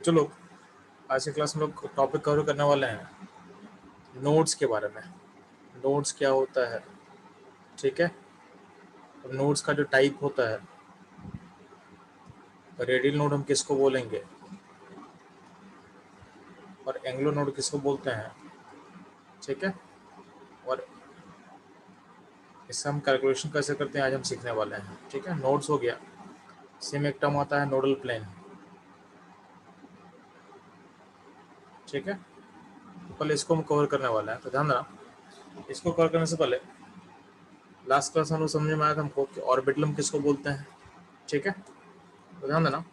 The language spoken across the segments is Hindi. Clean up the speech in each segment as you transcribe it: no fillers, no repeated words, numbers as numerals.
बच्चों लोग, आज की क्लास में लोग टॉपिक कवर करने वाले हैं नोड्स के बारे में। नोड्स क्या होता है, ठीक है। और नोड्स का जो टाइप होता है, रेडियल नोड हम किसको बोलेंगे और एंग्लो नोड किसको बोलते हैं, ठीक है। और इससे हम कैलकुलेशन कैसे करते हैं आज हम सीखने वाले हैं, ठीक है। नोड्स हो गया, सेम एक टर्म आता है नोडल प्लेन, ठीक है। तो पहले इसको हम कवर करने वाले हैं, तो ध्यान रखना। इसको कवर करने से पहले लास्ट क्लास हम लोग समझ में आया था हमको कि ऑर्बिटल हम किसको बोलते हैं, ठीक है। तो ध्यान देना,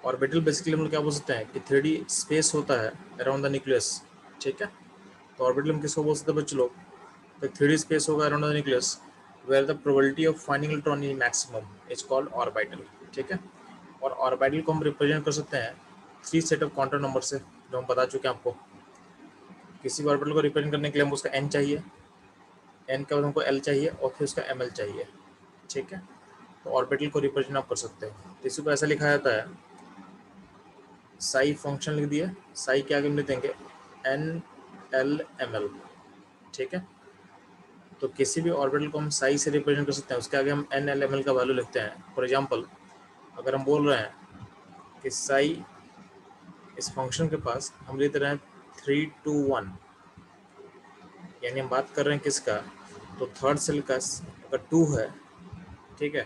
ऑर्बिटल बेसिकली हम लोग क्या बोल सकते हैं कि 3D स्पेस होता है अराउंड द न्यूक्लियस, ठीक है। तो ऑर्बिटल हम किसको बोल सकते हैं बच्चों लोग, तो 3D स्पेस होगा around the nucleus where the probability of finding electron in maximum is called orbital, ठीक है। और ऑर्बिटल को हम रिप्रेजेंट कर सकते हैं 3 सेट ऑफ क्वांटम नंबर से, जो हम बता चुके हैं आपको। किसी भी ऑर्बिटल को रिप्रेजेंट करने के लिए हमको उसका n चाहिए, n के बाद हमको l चाहिए और फिर उसका ml चाहिए, ठीक है। तो ऑर्बिटल को रिप्रेजेंट आप कर सकते हैं। तो इसी को ऐसा लिखा जाता है, साई फंक्शन लिख दिए, साई के आगे हम लिख देंगे NL-ML, ठीक है। तो किसी भी ऑर्बिटल को हम साई से रिप्रेजेंट कर सकते हैं, उसके आगे हम NL-ML का वैल्यू लिखते हैं। फॉर एग्जांपल, अगर हम बोल रहे हैं कि साई इस फंक्शन के पास हम लिख रहे हैं 3, 2, 1, यानी हम बात कर रहे हैं किसका, तो थर्ड सेल का अगर 2 है, ठीक है,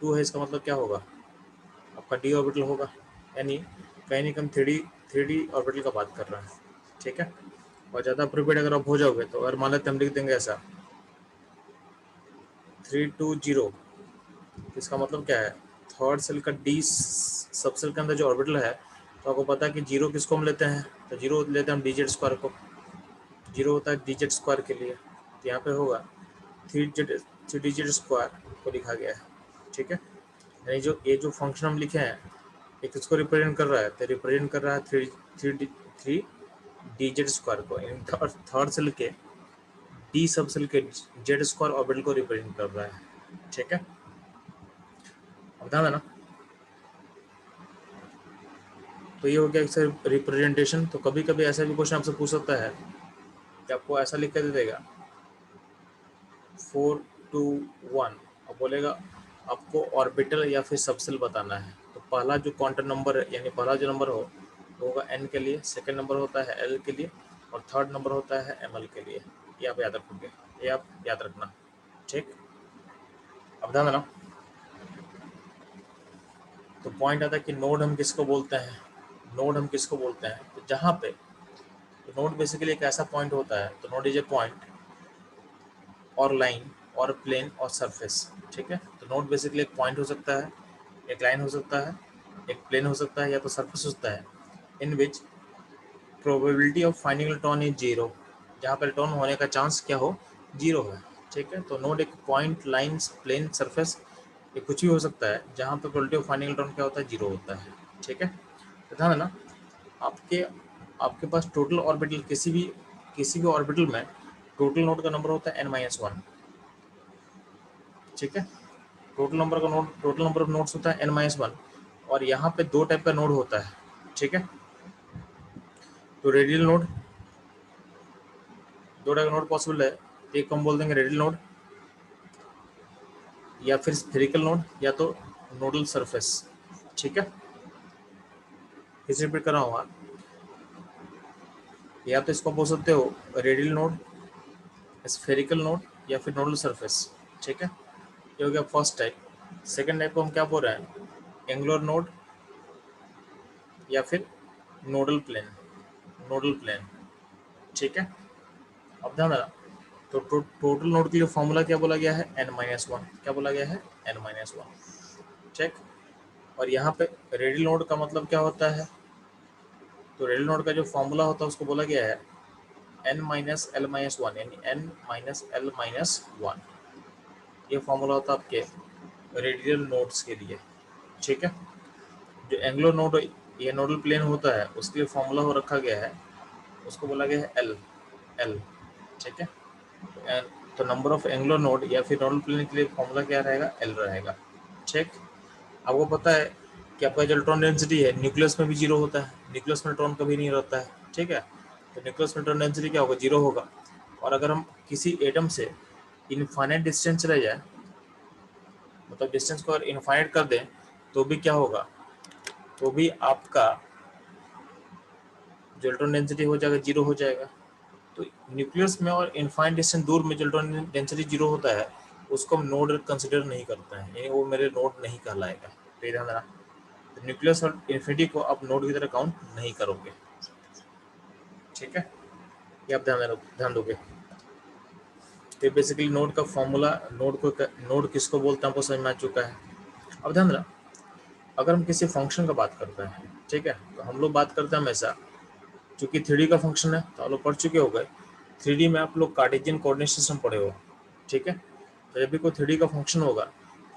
2 है, इसका मतलब क्या होगा, आपका डी ऑर्बिटल होगा, यानी कहीं नहीं कम 3D ऑर्बिटल का बात कर रहे हैं, ठीक है। और ज़्यादा प्रिपेयर्ड अगर आप हो जाओगे तो अगर मान लेते हम लिख देंगे ऐसा 3, 2, 0, इसका मतलब क्या है, थर्ड सेल का डी सब सेल के अंदर जो ऑर्बिटल है, तो आपको पता है कि जीरो किसको हम लेते हैं, तो जीरो लेते हैं हम डीजेड स्क्वायर को, जीरो होता है डीजेड स्क्वायर के लिए। तो यहाँ पे होगा 3 डीजेड स्क्वायर को लिखा गया है, ठीक है। यानी जो ये जो फंक्शन हम लिखे हैं ये किसको रिप्रेजेंट कर रहा है, तो रिप्रेजेंट कर रहा है थ्री डीजेड स्क्वायर को, थर्ड सेल के डी सब सेल के जेड स्क्वायर ऑर्बिटल को रिप्रेजेंट कर रहा है, ठीक है। अब ध्यान देना, तो ये हो गया सर रिप्रेजेंटेशन। तो कभी कभी ऐसा भी क्वेश्चन आपसे पूछ सकता है कि आपको ऐसा लिख कर दे देगा 4, 2, 1 और बोलेगा आपको ऑर्बिटल या फिर सबसेल बताना है। तो पहला जो क्वांटम नंबर है, यानी पहला जो नंबर हो वो होगा n के लिए, सेकंड नंबर होता है l के लिए और थर्ड नंबर होता है ml के लिए। ये आप याद रखोगे, ये आप याद रखना, ठीक। अब ध्यान देना, तो पॉइंट आता है कि नोड हम किसको बोलते हैं, नोड हम किसको बोलते हैं, तो जहाँ पे, तो नोड बेसिकली एक ऐसा पॉइंट होता है, तो नोड इज ए पॉइंट और लाइन और प्लेन और सरफेस, ठीक है। तो नोड बेसिकली एक पॉइंट हो सकता है, एक लाइन हो सकता है, एक प्लेन हो सकता है, या तो सरफेस हो सकता है, in which probability of finding electron is zero, जहाँ पर इलेक्ट्रॉन होने का चांस क्या हो, जीरो है, ठीक है। तो नोड एक पॉइंट, लाइन, प्लेन, सरफेस, ये कुछ भी हो सकता है जहाँ पर प्रोबेबिलिटी ऑफ फाइंडिंग इलेक्ट्रॉन क्या होता है, जीरो होता है, ठीक है। तो ध्यान देना, आपके आपके पास टोटल ऑर्बिटल किसी भी ऑर्बिटल में टोटल नोड का नंबर होता है n-1, ठीक है। टोटल नंबर ऑफ नोड्स होता है n-1 और यहाँ पे दो टाइप का नोड होता है, ठीक है। तो रेडियल नोड, दो टाइप का नोड पॉसिबल है, एक को हम बोल देंगे रेडियल नोड या फिर स्फेरिकल नोड या तो नोडल सरफेस, ठीक है। इसे रिपीट कर रहा हूँ, या तो इसको बोल सकते हो रेडियल नोड, स्फेरिकल नोड या फिर नोडल सरफेस, ठीक है। ये हो गया फर्स्ट टाइप। सेकेंड टाइप को हम क्या बोल रहे हैं, एंगुलर नोड या फिर नोडल प्लेन, नोडल प्लेन, ठीक है। अब ध्यान रखना, तो टोटल नोड के लिए फॉर्मूला क्या बोला गया है, n-1, क्या बोला गया है, n-1, ठीक। और यहाँ पे रेडियल नोड का मतलब क्या होता है, तो रेडियल नोड का जो फॉर्मूला होता है उसको बोला गया है n-l-1, यानी n-l-1, ये फॉर्मूला होता है आपके रेडियल नोड्स के लिए, ठीक है। जो एंगुलर नोड ये नोडल प्लेन होता है उसके लिए फॉर्मूला हो रखा गया है, उसको बोला गया है एल, ठीक है। तो नंबर ऑफ एंगुलर नोड या फिर नोडल प्लेन के लिए फॉर्मूला क्या रहेगा, एल रहेगा, ठीक। आपको पता है कि आपका जो इलेक्ट्रॉन डेंसिटी है न्यूक्लियस में भी जीरो होता है, न्यूक्लियस में इलेक्ट्रॉन कभी नहीं रहता है, ठीक है। तो न्यूक्लियस में इलेक्ट्रॉन डेंसिटी क्या होगा, जीरो होगा। और अगर हम किसी एटम से इनफाइनाइट डिस्टेंस चले जाए, मतलब डिस्टेंस को अगर इनफाइनाइट कर दें, तो भी क्या होगा, तो भी आपका जो इलेक्ट्रॉन डेंसिटी हो जाएगा जीरो हो जाएगा। तो न्यूक्लियस में और इनफाइनाइट डिस्टेंस दूर में जो इलेक्ट्रॉन डेंसिटी जीरो होता है उसको हम नोड कंसिडर नहीं करते हैं, यानी वो मेरे नोड नहीं कहलाएगा। तो ये ध्यान रखना, तो न्यूक्लियस और इन्फिनिटी को आप नोड की तरह काउंट नहीं करोगे, ठीक है। ये आप ध्यान दोगे। तो बेसिकली नोड का फॉर्मूला, नोड किसको बोलते हैं आपको समझ में आ चुका है। अब ध्यान देना, अगर हम किसी फंक्शन का बात करते हैं, ठीक है, तो हम लोग बात करते हैं हमेशा, चूंकि 3D का फंक्शन है तो आप लोग पढ़ चुके हो गए, 3D में आप लोग कार्टेशियन कोऑर्डिनेट सिस्टम पढ़े हो, ठीक है। तो जब भी कोई 3D का फंक्शन होगा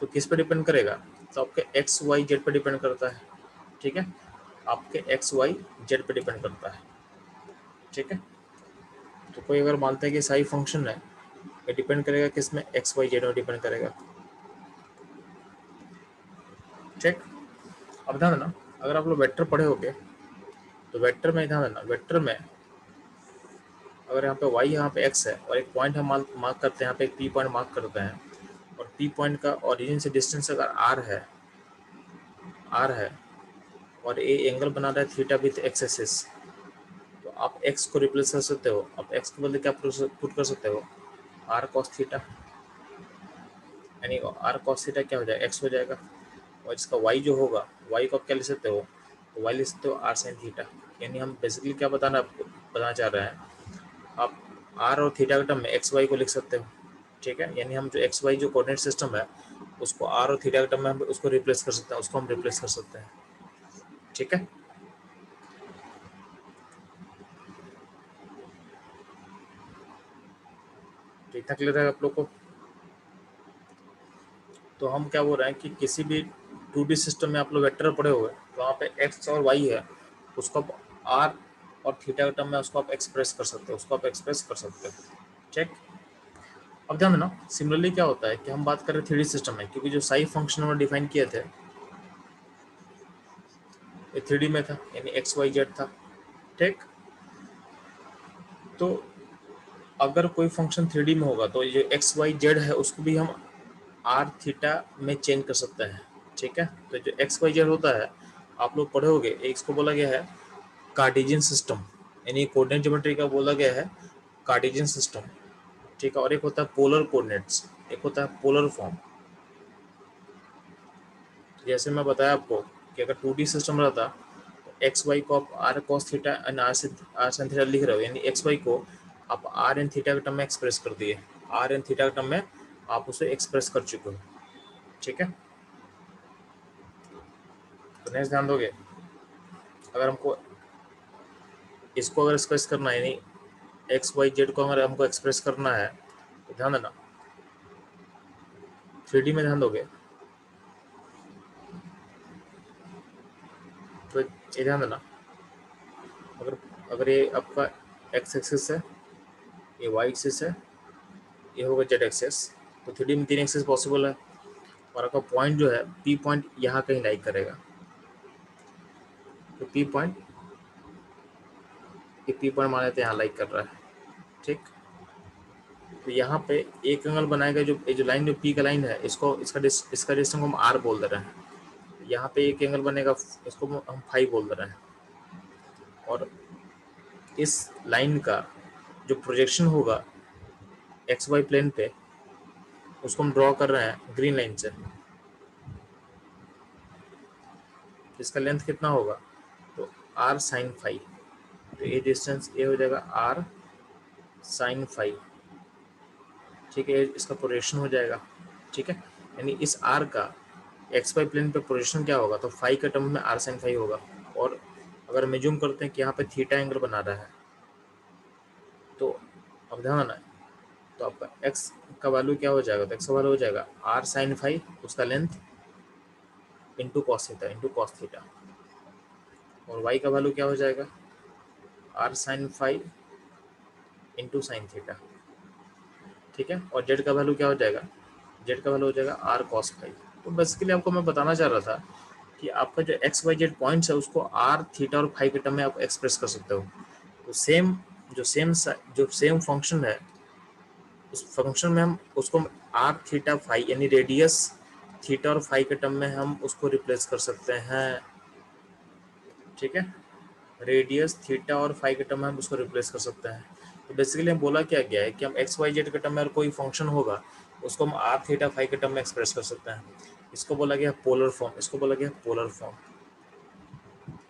तो किस पे डिपेंड करेगा, तो आपके एक्स वाई जेड पे डिपेंड करता है, ठीक है, आपके एक्स वाई जेड पे डिपेंड करता है, ठीक है। तो कोई अगर मानता है कि साई फंक्शन है, ये डिपेंड करेगा किस में, एक्स वाई जेड में डिपेंड करेगा, ठीक। अब ध्यान देना, अगर आप लोग वेक्टर पढ़े होगे तो वेक्टर में ध्यान देना, वेक्टर में अगर यहाँ पे y यहाँ पे x है और एक पॉइंट हम मार्क करते हैं, यहाँ पे एक p पॉइंट मार्क करते हैं, और p पॉइंट का ओरिजिन से डिस्टेंस अगर r है और a एंगल बना रहा है थीटा विथ x एक्सिस, तो आप x को रिप्लेस कर सकते हो, आप x के बदले क्या पुट कर सकते हो, r cos थीटा, यानी r cos थीटा क्या हो जाएगा, x हो जाएगा। और इसका y जो होगा, y को आप क्या ले सकते हो, तो y ले सकते हो r sin थीटा। यानी हम बेसिकली क्या बताना चाह रहे हैं, आप r और थीटा के टर्म में एक्स वाई को लिख सकते हो, ठीक है। यानी हम जो एक्स वाई जो कोऑर्डिनेट सिस्टम है उसको r और थीटा के टर्म में हम उसको रिप्लेस कर सकते हैं, उसको हम रिप्लेस कर सकते हैं, ठीक है। तो इतना क्लियर है आप लोग को। तो हम क्या बोल रहे हैं कि किसी भी 2D सिस्टम में आप लोग वेक्टर पढ़े हुए, तो वहाँ पे एक्स और वाई है, उसको आप r और थीटा के टर्म में उसको आप एक्सप्रेस कर सकते हो, उसको आप एक्सप्रेस कर सकते हो, ठीक। अब ध्यान देना, सिमिलरली क्या होता है कि हम बात कर रहे हैं 3D सिस्टम में, क्योंकि जो साई फंक्शन हमने डिफाइन किए थे ये 3D में था, यानी एक्स वाई जेड था, ठीक। तो अगर कोई फंक्शन 3D में होगा तो ये एक्स वाई जेड है उसको भी हम आर थीटा में चेंज कर सकते हैं, ठीक है। तो जो एक्स वाई जेड होता है आप लोग पढ़े होगे, एक इसको बोला गया है कार्टेशियन सिस्टम, यानी कोऑर्डिनेट ज्योमेट्री का बोला गया है कार्टेशियन सिस्टम, ठीक है। और एक होता है पोलर कोऑर्डिनेट्स, एक होता है पोलर फॉर्म। जैसे मैं बताया आपको कि अगर 2D सिस्टम रहता तो एक्स वाई को आप r cos theta and r sin theta लिख रहे हो, यानी एक्स वाई को आप आर एन थीटा के टर्म में एक्सप्रेस कर दिए, आर एन थीटा के टर्म में आप उसे एक्सप्रेस कर चुके हो, ठीक है। तो नेक्स्ट ध्यान दोगे, अगर हमको इसको अगर एक्सप्रेस करना है, यानी एक्स वाई जेड को अगर हमको एक्सप्रेस करना है, तो ध्यान देना 3D में ध्यान दोगे तो ये ध्यान देना, अगर अगर ये आपका एक्स एक्सिस है, ये वाई एक्सिस है, ये होगा जेड एक्सिस, तो 3D में 3 एक्सिस पॉसिबल है। और आपका पॉइंट जो है पी पॉइंट यहाँ कहीं लाइक करेगा, तो पी पॉइंट मान लेते हैं यहाँ लाइक कर रहा है, ठीक। तो यहाँ पे एक एंगल बनाएगा, जो लाइन जो पी का लाइन है, इसका डिस्टेंस को हम आर बोल दे रहे हैं, यहाँ पे एक एंगल बनेगा, इसको हम फाइव बोल दे रहे हैं। और इस लाइन का जो प्रोजेक्शन होगा एक्स वाई प्लेन पे, उसको हम ड्रॉ कर रहे हैं ग्रीन लाइन से, इसका लेंथ कितना होगा, तो आर साइन फाइव, तो ये डिस्टेंस ये हो जाएगा आर साइन फाइव, ठीक है। इसका प्रोजेक्शन हो जाएगा, ठीक है। यानी इस आर का एक्स वाई प्लेन पे प्रोजेक्शन क्या होगा, तो फाइव के टर्म में आर साइन फाइव होगा। और अगर हम जूम करते हैं कि यहाँ पे थीटा एंगल बना रहा है, तो अब ध्यान आना है, तो आपका एक्स का वैल्यू क्या हो जाएगा, तो एक्स का वैल्यू हो जाएगा आर साइन फाइव, उसका length into cos theta into cos theta. और वाई का वैल्यू क्या हो जाएगा, r sine phi into sine theta, ठीक है। और जेड का वैल्यू क्या हो जाएगा, जेड का वैल्यू हो जाएगा आर कॉस फाइव। तो बेसिकली आपको मैं बताना चाह रहा था कि आपका जो एक्स वाई जेड पॉइंट्स है उसको आर थीटा और फाई के टर्म में आप एक्सप्रेस कर सकते हो। तो जो सेम फंक्शन है उस फंक्शन में हम उसको आर थीटा फाई यानी रेडियस थीटा और फाई के टर्म में हम उसको रिप्लेस कर सकते हैं। ठीक है, रेडियस थीटा और फाई के टर्म में हम उसको रिप्लेस कर सकते हैं। तो बेसिकली हम बोला क्या गया है कि हम एक्स वाई जेड के टर्म में कोई फंक्शन होगा उसको हम आर थीटा फाई के टर्म में एक्सप्रेस कर सकते हैं। इसको बोला गया पोलर फॉर्म, इसको बोला गया पोलर फॉर्म।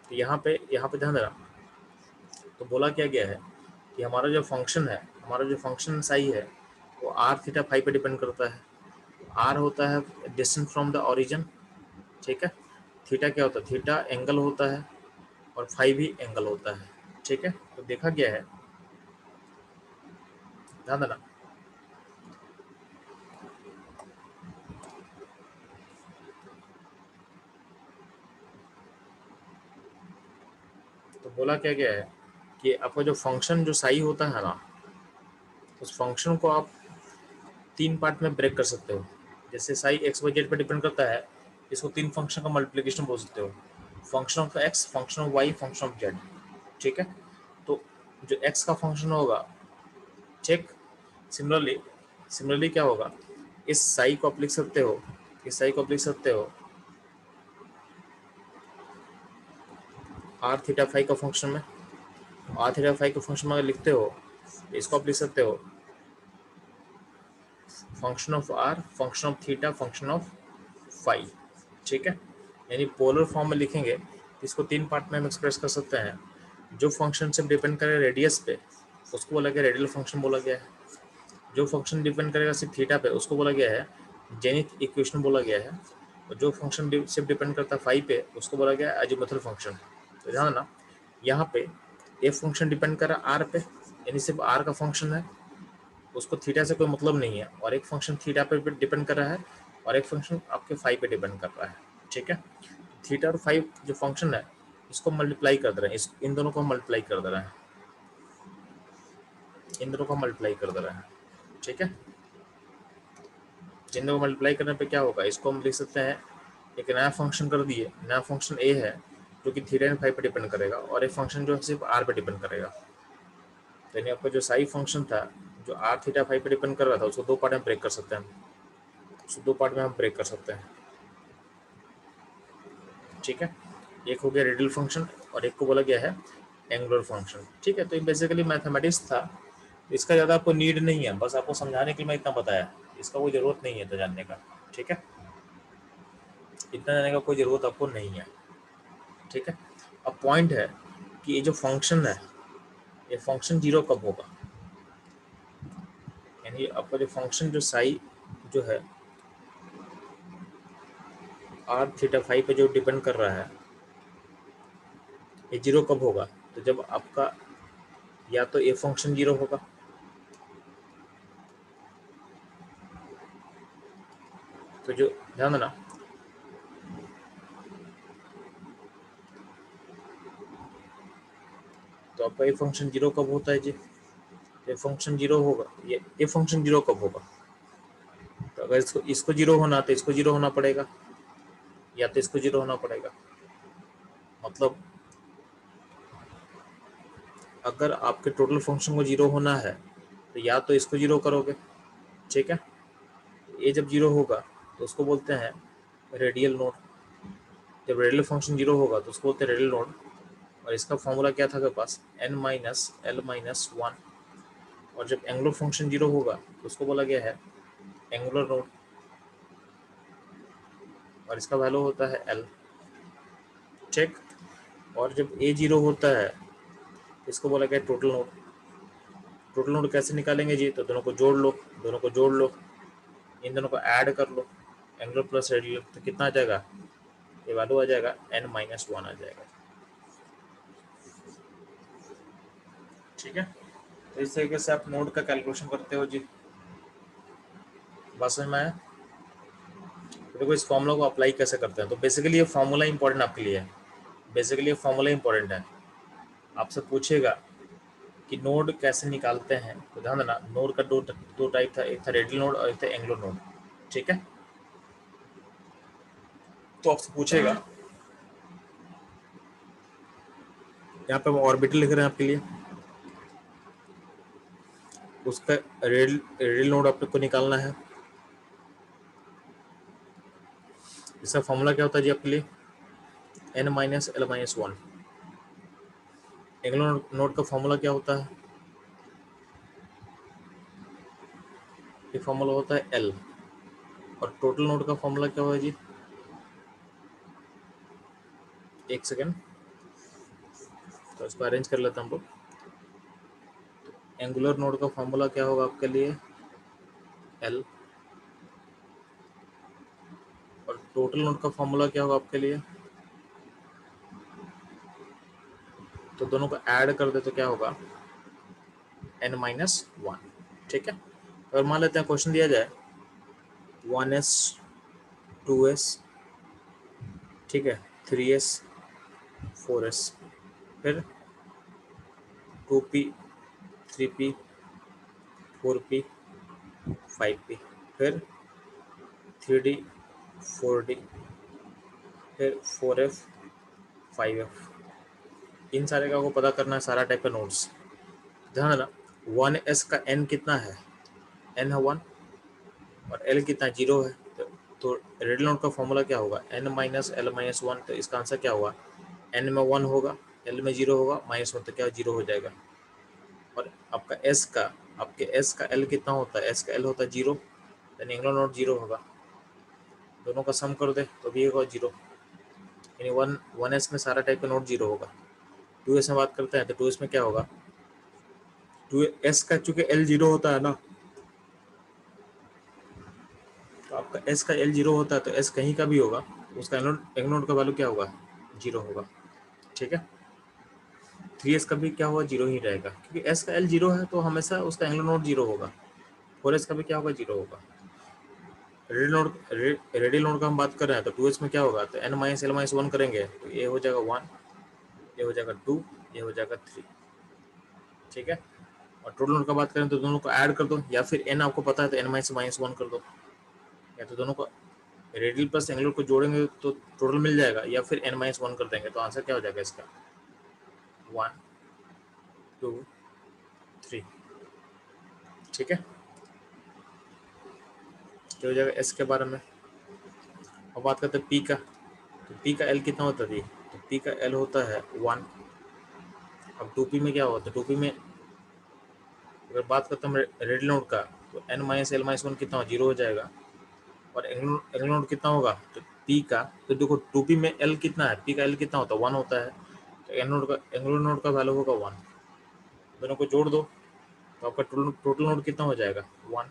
तो यहाँ पे ध्यान देना। तो बोला क्या गया है कि हमारा जो फंक्शन साई है वो आर थीटा फाई पे डिपेंड करता है। आर होता है डिस्टेंस फ्रॉम द ओरिजिन, ठीक है। थीटा क्या होता है, थीटा एंगल होता है और फाई भी एंगल होता है, ठीक है। तो देखा गया है, ध्यान देना। तो बोला क्या गया है कि आपका जो फंक्शन जो साई होता है ना, उस फंक्शन को आप 3 पार्ट में ब्रेक कर सकते हो। जैसे साई एक्स वाई जेड पर डिपेंड करता है, इसको 3 फंक्शन का मल्टीप्लिकेशन बोल सकते हो, function of x, function of y, function of z, ठीक है। तो जो एक्स का फंक्शन होगा, ठीक, सिमिलरली सिमिलरली क्या होगा, इस साई को आप लिख सकते हो, इस साई को आप लिख सकते हो आर थीटा फाई का फंक्शन में, आर थीटा फाई के फंक्शन में अगर लिखते हो इसको आप लिख सकते हो function of r, function of theta, function of phi, ठीक है। यानी पोलर फॉर्म में लिखेंगे तो इसको 3 पार्ट में हम एक्सप्रेस कर सकते हैं। जो फंक्शन से डिपेंड करे रेडियस पे उसको बोला गया रेडियल फंक्शन बोला गया है। जो फंक्शन डिपेंड करेगा सिर्फ थीटा पे उसको बोला गया है जेनिथ इक्वेशन बोला गया है। और जो फंक्शन सिर्फ डिपेंड करता है फाई पे उसको बोला गया है अजीमुथल फंक्शन। तो ध्यान ना, यहाँ पे एक फंक्शन डिपेंड कर रहा है आर पे, यानी सिर्फ आर का फंक्शन है, उसको थीटा से कोई मतलब नहीं है, और एक फंक्शन थीटा पे डिपेंड कर रहा है और एक फंक्शन आपके फाई पे डिपेंड कर रहा है, ठीक है। थीटा और फाई जो फंक्शन है इसको मल्टीप्लाई कर दे रहे हैं, इन दोनों को मल्टीप्लाई कर दे रहे हैं, इन दोनों को मल्टीप्लाई कर दे रहे हैं, ठीक है। जिन दोनों को मल्टीप्लाई करने पे क्या होगा, इसको हम लिख सकते हैं एक नया फंक्शन कर दिए, नया फंक्शन ए है जो कि थीटा एंड फाई पे डिपेंड करेगा, और एक फंक्शन जो है सिर्फ आर पे डिपेंड करेगा। तो यानी आपका जो साई फंक्शन था जो आर थीटा फाई पे डिपेंड कर रहा था उसको 2 पार्ट में ब्रेक कर सकते हैं, उसको 2 पार्ट में हम ब्रेक कर सकते हैं, ठीक है। एक हो गया रेडियल फंक्शन और एक को बोला गया है एंगुलर फंक्शन, ठीक है। तो ये बेसिकली मैथमेटिक्स था, इसका ज़्यादा आपको नीड नहीं है, बस आपको समझाने के लिए मैं इतना बताया, इसका कोई ज़रूरत नहीं है तो जानने का, ठीक है। इतना जानने का कोई ज़रूरत आपको नहीं है, ठीक है। अब पॉइंट है कि ये जो फंक्शन है ये फंक्शन जीरो कब होगा, यानी आपका जो फंक्शन जो साई जो है आर थीटा फाई पे जो डिपेंड कर रहा है ये जीरो कब होगा, तो जब आपका या तो ए फंक्शन जीरो होगा, तो जो ध्यान देना, तो आपका ए फंक्शन जीरो कब होता है जी, ये फंक्शन जीरो होगा, ये फंक्शन जीरो कब होगा, तो अगर इसको इसको जीरो होना तो इसको जीरो होना पड़ेगा, या तो इसको जीरो होना पड़ेगा। मतलब अगर आपके टोटल फंक्शन को जीरो होना है तो या तो इसको जीरो करोगे, ठीक है। ये जब जीरो होगा तो उसको बोलते हैं रेडियल नोड, जब रेडियल फंक्शन जीरो होगा तो उसको बोलते हैं रेडियल नोड। और इसका फॉर्मूला क्या था आपके पास, n minus L minus one. और जब एंगुलर फंक्शन जीरो होगा तो उसको बोला गया है एंगुलर नोड, और इसका वैल्यू होता है l, ठीक। और जब a जीरो होता है इसको बोला गया टोटल नोड। टोटल नोड कैसे निकालेंगे जी, तो दोनों को जोड़ लो, दोनों को जोड़ लो, इन दोनों को ऐड कर लो, एंगुलर प्लस रेडियल, तो कितना आ जाएगा, ये वैल्यू आ जाएगा n माइनस वन आ जाएगा, ठीक है। तो इस तरीके से आप नोड का कैलकुलेशन करते हो जी, बात समझ में आया। तो देखो इस फॉर्मूला को अप्लाई कैसे करते हैं, तो बेसिकली ये फॉर्मूला इंपॉर्टेंट आपके लिए है, बेसिकली ये फॉर्मूला इंपॉर्टेंट है। आपसे पूछेगा कि नोड कैसे निकालते हैं, तो ध्यान देना नोड का दो टाइप था, एक था रेडियल नोड और एक था एंगुलर नोड, ठीक है। तो आपसे पूछेगा यहाँ पे हम ऑर्बिटल लिख रहे हैं आपके लिए, उसका रेडियल नोड आपको निकालना है। इसका फॉर्मूला क्या होता है जी आपके लिए, n minus L minus one. Angular node का फॉर्मूला क्या होता है, ये फॉर्मूला होता है L। और टोटल नोड का फॉर्मूला क्या होगा जी, एक सेकेंड, तो इसको अरेंज कर लेते हैं हम लोग। एंगुलर नोड का फॉर्मूला क्या होगा आपके लिए, L। और टोटल नोड का फॉर्मूला क्या होगा आपके लिए, तो दोनों को ऐड कर दे तो क्या होगा, n माइनस वन। ठीक है, अगर मान लेते हैं क्वेश्चन दिया जाए 1s 2s, ठीक है, 3s 4s, फिर 2p 3p 4p 5p, फिर 3d 4d, फिर 4f 5f। इन सारे का आपको पता करना है, सारा टाइप का नोट्स। ध्यान देना 1s का n कितना है, n है 1, और l कितना 0 है। तो रेडियल नोड का फॉर्मूला क्या होगा, n minus L minus one. तो इसका आंसर क्या होगा, n में 1 होगा, l में 0 होगा, माइनस 1 तो क्या 0 हो जाएगा। और आपका s का, आपके s का l कितना होता है, s का l होता है 0, यानी एंगुलर नोड 0 होगा। दोनों का सम कर दे तो भी होगा 0, यानी 1s में सारा टाइप का नोड 0 होगा। 2s में बात करते हैं तो 2s में क्या होगा, 2s का चूंकि l 0 होता है ना, तो आपका s का l 0 होता है, तो s कहीं का भी होगा, उसका एंगुलर नोड का वैल्यू क्या होगा, 0 होगा। ठीक है, 3s का भी क्या होगा, 0 ही रहेगा, क्योंकि s का l 0 है तो हमेशा उसका एंगुलर नोड 0 होगा। 4s का भी क्या होगा, 0 होगा। रेडियल नोड का हम बात कर रहे हैं तो 2s में क्या होगा, तो n minus L minus one करेंगे तो ये हो जाएगा 1, ये हो जाएगा 2, ये हो जाएगा 3। ठीक है, और टोटल नोड का बात करें तो दोनों को ऐड कर दो, या फिर n आपको पता है तो n माइनस माइनस वन कर दो, या तो दोनों को रेडियल प्लस एंगुलर को जोड़ेंगे तो टोटल मिल जाएगा, या फिर n माइनस वन कर देंगे तो आंसर क्या हो जाएगा इसका, 1 2 3। ठीक है, क्या हो जाएगा एस के बारे में। अब बात करते हैं पी का, तो पी का एल कितना होता है, तो पी का एल होता है 1। अब 2p में क्या होता है, 2p में अगर बात करते हैं रेडियल नोड का, तो n minus L minus one कितना 0 हो जाएगा। और एंगुलर नोड कितना होगा, तो पी का, तो देखो 2p में एल कितना है, पी का एल कितना होता है 1 होता है, तो एंगुलर नोड का वैल्यू होगा 1। दोनों को जोड़ दो तो आपका टोटल नोड कितना हो जाएगा 1।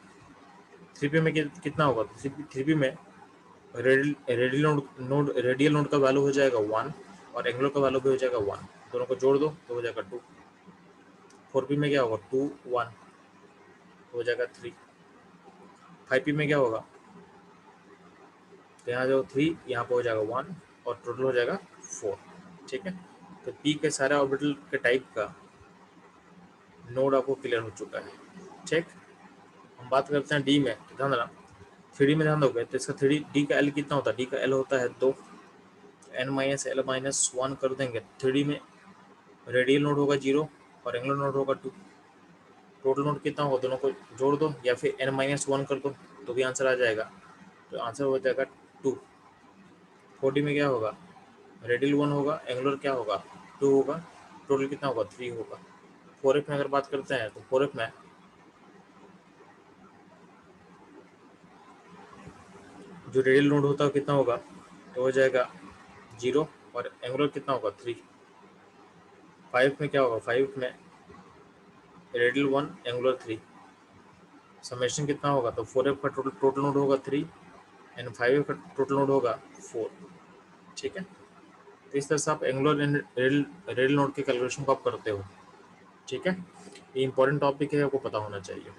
3p में कितना होगा, 3p में रेडियल नोड का वैल्यू हो जाएगा 1, और एंगुलर का वैल्यू भी हो जाएगा 1। दोनों को जोड़ दो तो हो जाएगा 2। 4p में क्या होगा, 2 1 हो जाएगा 3। 5p में क्या होगा, तो यहाँ जो 3 यहाँ पे हो जाएगा 1, और टोटल हो जाएगा 4। ठीक है, तो p के सारे ऑर्बिटल के टाइप का नोड आपको क्लियर हो चुका है। ठीक, हम बात करते हैं डी में, तो ध्यान देना 3D में ध्यान दोगे तो इसका 3D डी का एल कितना होता है, डी का एल होता है 2, n minus L minus one कर देंगे। 3D में रेडियल नोड होगा 0, और एंगुलर नोड होगा 2। टोटल नोड कितना होगा, दोनों को जोड़ दो या फिर n माइनस वन कर दो तो भी आंसर आ जाएगा। तो आंसर हो जाएगा 2। 4D में क्या होगा, रेडियल 1 होगा, एंगुलर क्या होगा 2 होगा, टोटल कितना होगा 3 होगा। 4f में अगर बात करते हैं तो 4f में जो रेडियल नोड होता है कितना होगा, तो हो जाएगा 0, और एंगुलर कितना होगा 3। 5 में क्या होगा, 5 में रेडियल 1 एंगुलर 3, समेशन कितना होगा, तो 4f का टोटल नोड होगा 3, एंड 5f का टोटल नोड होगा 4। ठीक है, तो इस तरह से आप एंगुलर एंड रेडियल नोड के कैलकुलेशन को आप करते हो। ठीक है, ये इंपॉर्टेंट टॉपिक है, आपको पता होना चाहिए।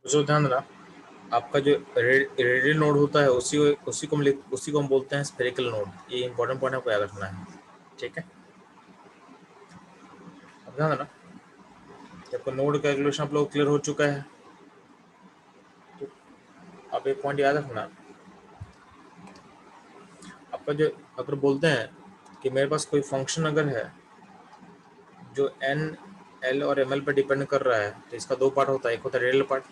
जो ध्यान देना, आपका जो रेडियल नोड होता है उसी को हम बोलते हैं स्फेरिकल नोड। ये इंपॉर्टेंट पॉइंट आपको याद रखना है। ठीक है, अब ध्यान देना, जब नोड कैलकुलेशन आप लोग क्लियर हो चुका है, आप एक पॉइंट याद रखना, आपका जो अगर बोलते हैं कि मेरे पास कोई फंक्शन अगर है जो एन एल और एम एल पर डिपेंड कर रहा है, तो इसका दो पार्ट होता है, एक होता है रेडियल पार्ट,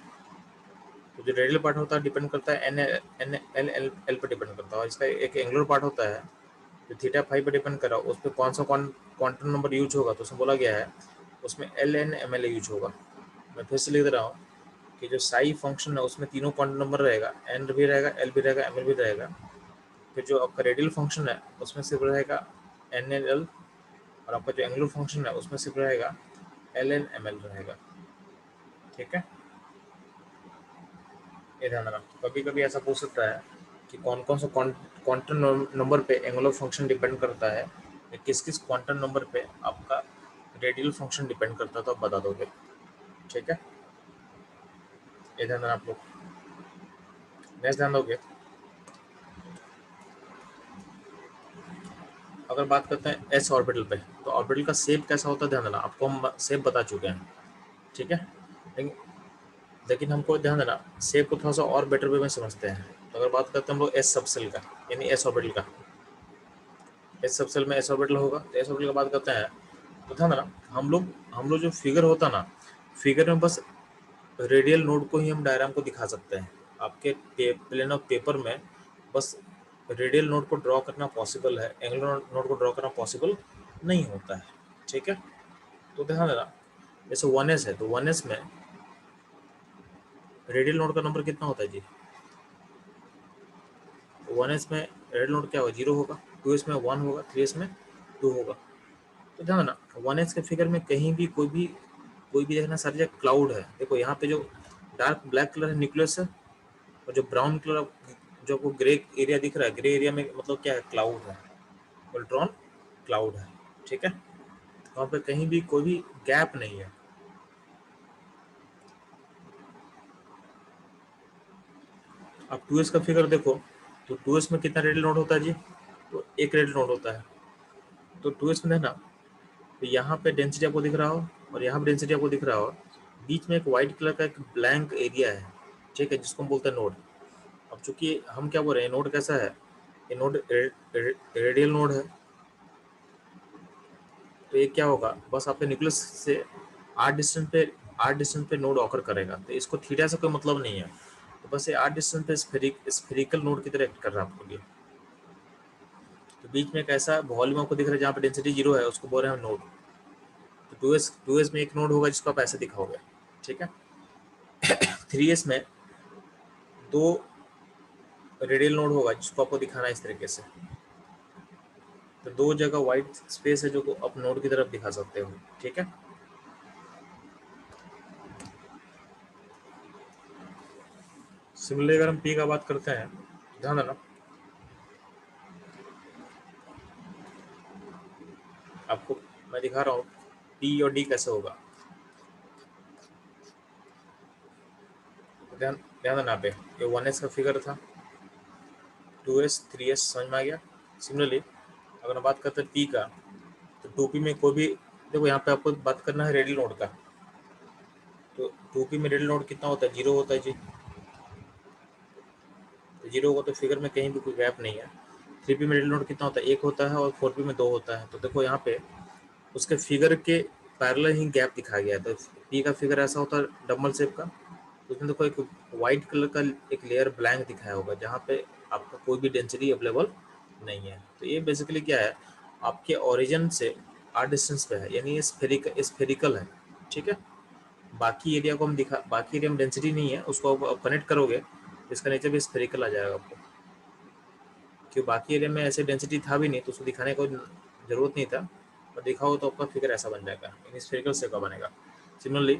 तो जो रेडियल पार्ट होता है डिपेंड करता है एन एन एल एल पर डिपेंड करता है, और इसका एक एंगुलर पार्ट होता है जो थीटा फाइव पर डिपेंड कर रहा है, उस पर कौन सा क्वांटम नंबर यूज होगा, तो उसमें बोला गया है उसमें l n m l use होगा। मैं फिर से लिख दे रहा हूँ कि जो साई फंक्शन है उसमें तीनों क्वांटम नंबर रहेगा, एन भी रहेगा, एल भी रहेगा, एम एल भी रहेगा। फिर जो आपका रेडियल फंक्शन है उसमें सिर्फ रहेगा एन एन एल, और आपका जो एंगुलर फंक्शन है उसमें सिर्फ रहेगा एल एन एम एल रहेगा। ठीक है, ये ध्यान रखना। कभी कभी ऐसा पूछ सकता है कि कौन कौन सा क्वांटम नंबर पे एंगुलर फंक्शन डिपेंड करता है, या किस किस क्वांटम नंबर पे आपका रेडियल फंक्शन डिपेंड करता है, तो आप बता दोगे। ठीक है, ये ध्यान रखना आप लोग। नेक्स्ट ध्यान दोगे, अगर बात करते हैं एस ऑर्बिटल पे, तो ऑर्बिटल का शेप कैसा होता है ध्यान देना। आपको हम शेप बता चुके हैं, ठीक है, लेकिन लेकिन हमको ध्यान देना शेप को थोड़ा सा और बेटर वे में समझते हैं। तो अगर बात करते हैं हम लोग एस सबसेल का, यानी एस ऑर्बिटल का, एस सबसेल में एस ऑर्बिटल होगा, तो एस ऑर्बिटल का बात करते हैं, तो ध्यान देना हम लोग जो फिगर होता ना, फिगर में बस रेडियल नोड को ही हम डायग्राम को दिखा सकते हैं। आपके प्लेन ऑफ पेपर में बस रेडियल नोड को ड्रॉ करना पॉसिबल है, एंगुलर नोड को ड्रॉ करना पॉसिबल नहीं होता है। ठीक है, तो ध्यान देना जैसे 1s है, तो 1s में रेडियल नोड का नंबर कितना होता है जी? 1s में रेडियल नोड क्या होगा? 0 होगा। 2s में 1 होगा, 3s में 2 होगा। तो ध्यान देना 1s के फिगर में कहीं भी कोई भी देखना सर जो क्लाउड है, देखो यहाँ पे जो डार्क ब्लैक कलर है न्यूक्लियस है, और जो ब्राउन कलर जो आपको ग्रे एरिया दिख रहा है, ग्रे एरिया में मतलब क्या है? क्लाउड है, पोल्ट्रॉन क्लाउड है। ठीक है, वहाँ पे कहीं भी कोई भी गैप नहीं है। अब 2s का फिगर देखो, तो 2s में कितना रेडियल नोड होता है जी? तो एक रेडियल नोड होता है। तो 2s में देखना, तो यहाँ पे डेंसिटी आपको दिख रहा हो और यहाँ पे डेंसिटी आपको दिख रहा हो, बीच में एक वाइट कलर का एक ब्लैंक एरिया है, ठीक है, जिसको हम बोलते हैं नोड। अब चूंकि हम क्या बोल रहे हैं, नोड कैसा है? ये नोड रेडियल नोड है, तो ये क्या होगा, बस आपके न्यूक्लियस से आर डिस्टेंस पे नोड ऑकर करेगा, तो इसको थीटा से कोई मतलब नहीं है, तो बस ये आर डिस्टेंस पे स्फेरिकल नोड की तरह एक्ट कर रहा है आपके लिए। तो बीच में एक ऐसा वॉल्यूम आपको दिख रहा है जहाँ पे डेंसिटी 0 है, उसको बोल रहे हैं हम नोड। तो 2s में एक नोड होगा जिसको आप ऐसे दिखाओगे। ठीक है, 3s में दो रेडियल नोड होगा जिसको आपको दिखाना है इस तरीके से। तो दो जगह वाइट स्पेस है जो आप नोड की तरफ दिखा सकते हो। ठीक है, सिमिलरली अगर हम पी का बात करते हैं, ध्यान देना आपको मैं दिखा रहा हूँ पी और डी कैसे होगा। ध्यान ध्यान देना पे, ये 1s का फिगर था, 2s 3s समझ में आ गया। सिमिलरली अगर हम बात करते हैं पी का, तो 2p में कोई भी, देखो यहाँ पे आपको बात करना है रेडियल नोड का, तो 2p में रेडियल नोड कितना होता है? 0 होता है जी। तो 0 होगा तो फिगर में कहीं भी कोई गैप नहीं है। 3p में रेडियल नोड कितना होता है? 1 होता है, और 4p में 2 होता है। तो देखो यहाँ पे उसके फिगर के पैरेलल ही गैप दिखाया गया है। तो पी का फिगर ऐसा होता है डबल शेप का, तो उसमें देखो एक वाइट कलर का एक लेयर ब्लैंक दिखाया होगा जहाँ पे आपका कोई भी डेंसिटी अवेलेबल नहीं है। तो ये बेसिकली क्या है, आपके ओरिजिन से आर डिस्टेंस पे है, यानी ये स्फेरिकल है। ठीक है, बाकी एरिया को हम दिखा, बाकी एरिया में डेंसिटी नहीं है, उसको आप कनेक्ट करोगे तो इसका नेचर भी स्फेरिकल आ जाएगा आपको, क्योंकि बाकी एरिया में ऐसे डेंसिटी था भी नहीं तो उसको दिखाने को जरूरत नहीं था, और दिखाओ तो आपका फिगर ऐसा बन जाएगा, यानी स्फेरिकल शेप का बनेगा। सिमिलरली